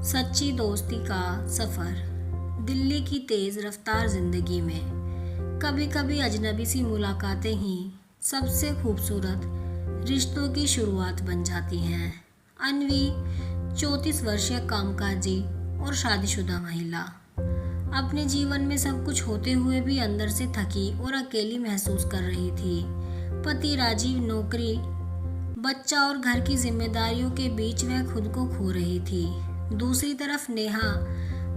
सच्ची दोस्ती का सफ़र। दिल्ली की तेज़ रफ्तार ज़िंदगी में कभी कभी अजनबी सी मुलाकातें ही सबसे खूबसूरत रिश्तों की शुरुआत बन जाती हैं। अन्वी 34 वर्षीय कामकाजी और शादीशुदा महिला अपने जीवन में सब कुछ होते हुए भी अंदर से थकी और अकेली महसूस कर रही थी। पति राजीव नौकरी, बच्चा और घर की जिम्मेदारियों के बीच वह खुद को खो रही थी। दूसरी तरफ नेहा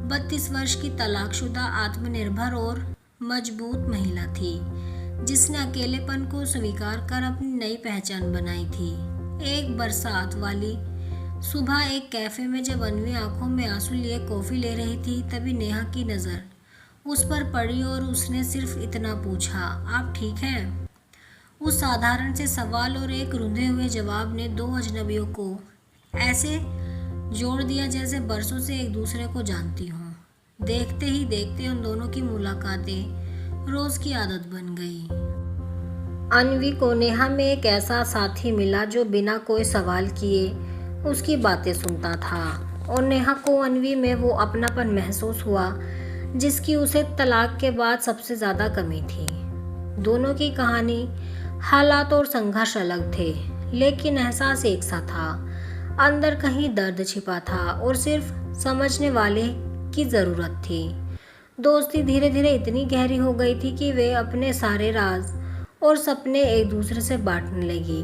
32 वर्ष की तलाकशुदा आत्मनिर्भर और मजबूत महिला थी, जिसने अकेलेपन को स्वीकार कर अपनी नई पहचान बनाई थी। एक बरसात वाली सुबह एक कैफे में जब अन्वी आंखों में आंसू लिए कॉफी ले रही थी, तभी नेहा की नज़र उस पर पड़ी और उसने सिर्फ इतना पूछा, आप ठीक हैं? उस साधारण से सवाल और एक रुंधे हुए जवाब ने दो अजनबियों को ऐसे जोड़ दिया जैसे बरसों से एक दूसरे को जानती हों। देखते ही देखते उन दोनों की मुलाकातें रोज की आदत बन गई। अन्वी को नेहा में एक ऐसा साथी मिला जो बिना कोई सवाल किए उसकी बातें सुनता था, और नेहा को अन्वी में वो अपनापन महसूस हुआ जिसकी उसे तलाक के बाद सबसे ज़्यादा कमी थी। दोनों की कहानी, हालात और संघर्ष अलग थे, लेकिन एहसास एक सा था। अंदर कहीं दर्द छिपा था और सिर्फ समझने वाले की ज़रूरत थी। दोस्ती धीरे धीरे इतनी गहरी हो गई थी कि वे अपने सारे राज और सपने एक दूसरे से बांटने लगी।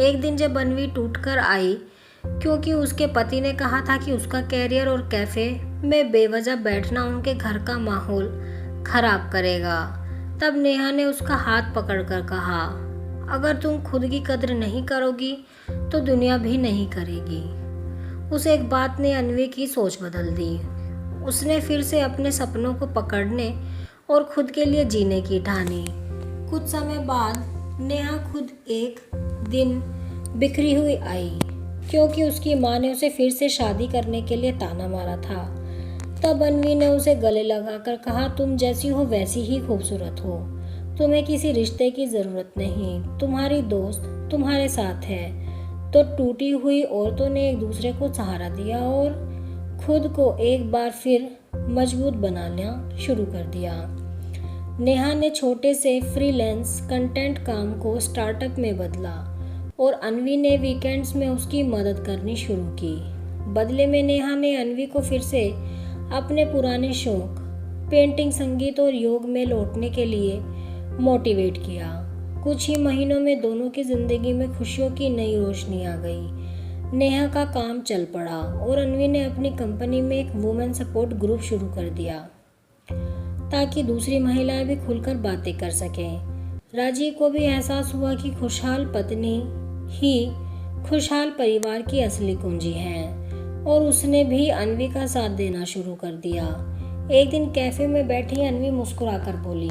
एक दिन जब अन्वी टूट कर आई क्योंकि उसके पति ने कहा था कि उसका कैरियर और कैफ़े में बेवजह बैठना उनके घर का माहौल खराब करेगा, तब नेहा ने उसका हाथ पकड़कर कहा, अगर तुम खुद की कद्र नहीं करोगी तो दुनिया भी नहीं करेगी। उस एक बात ने अन्वी की सोच बदल दी। उसने फिर से अपने सपनों को पकड़ने और खुद के लिए जीने की ठानी। कुछ समय बाद नेहा खुद एक दिन बिखरी हुई आई क्योंकि उसकी माँ ने उसे फिर से शादी करने के लिए ताना मारा था। तब अन्वी ने उसे गले लगाकर कहा, तुम जैसी हो वैसी ही खूबसूरत हो, तुम्हें किसी रिश्ते की ज़रूरत नहीं, तुम्हारी दोस्त तुम्हारे साथ है। तो टूटी हुई औरतों ने एक दूसरे को सहारा दिया और खुद को एक बार फिर मजबूत बनाना शुरू कर दिया। नेहा ने छोटे से फ्रीलांस कंटेंट काम को स्टार्टअप में बदला और अन्वी ने वीकेंड्स में उसकी मदद करनी शुरू की। बदले में नेहा ने अन्वी को फिर से अपने पुराने शौक, पेंटिंग, संगीत और योग में लौटने के लिए मोटिवेट किया। कुछ ही महीनों में दोनों की जिंदगी में खुशियों की नई रोशनी आ गई। नेहा का काम चल पड़ा और अन्वी ने अपनी कंपनी में एक वुमेन सपोर्ट ग्रुप शुरू कर दिया ताकि दूसरी महिलाएं भी खुलकर बातें कर सकें। राजीव को भी एहसास हुआ कि खुशहाल पत्नी ही खुशहाल परिवार की असली कुंजी है, और उसने भी अन्वी का साथ देना शुरू कर दिया। एक दिन कैफे में बैठी अन्वी मुस्कुराकर बोली,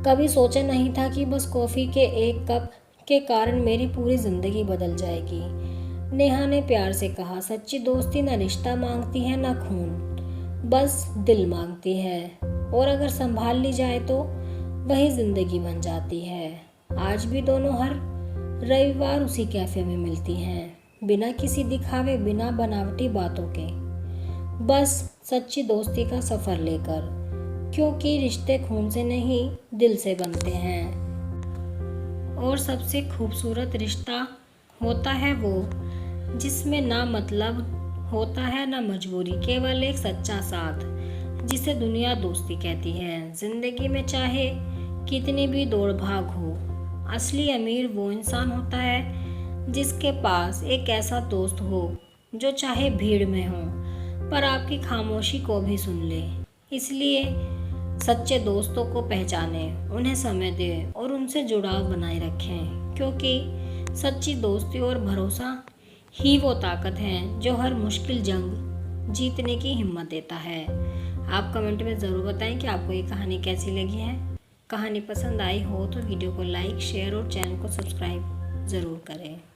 कभी सोचा नहीं था कि बस कॉफ़ी के एक कप के कारण मेरी पूरी ज़िंदगी बदल जाएगी। नेहा ने प्यार से कहा, सच्ची दोस्ती ना रिश्ता मांगती है ना खून, बस दिल मांगती है, और अगर संभाल ली जाए तो वही ज़िंदगी बन जाती है। आज भी दोनों हर रविवार उसी कैफ़े में मिलती हैं, बिना किसी दिखावे, बिना बनावटी बातों के, बस सच्ची दोस्ती का सफ़र लेकर, क्योंकि रिश्ते खून से नहीं दिल से बनते हैं। और सबसे खूबसूरत रिश्ता होता है वो जिसमें ना मतलब होता है ना मजबूरी, केवल एक सच्चा साथ जिसे दुनिया दोस्ती कहती है। जिंदगी में चाहे कितनी भी दौड़ भाग हो, असली अमीर वो इंसान होता है जिसके पास एक ऐसा दोस्त हो जो चाहे भीड़ में हो पर आपकी खामोशी को भी सुन ले। इसलिए सच्चे दोस्तों को पहचानें, उन्हें समय दें और उनसे जुड़ाव बनाए रखें, क्योंकि सच्ची दोस्ती और भरोसा ही वो ताकत है जो हर मुश्किल जंग जीतने की हिम्मत देता है। आप कमेंट में ज़रूर बताएं कि आपको ये कहानी कैसी लगी है। कहानी पसंद आई हो तो वीडियो को लाइक, शेयर और चैनल को सब्सक्राइब ज़रूर करें।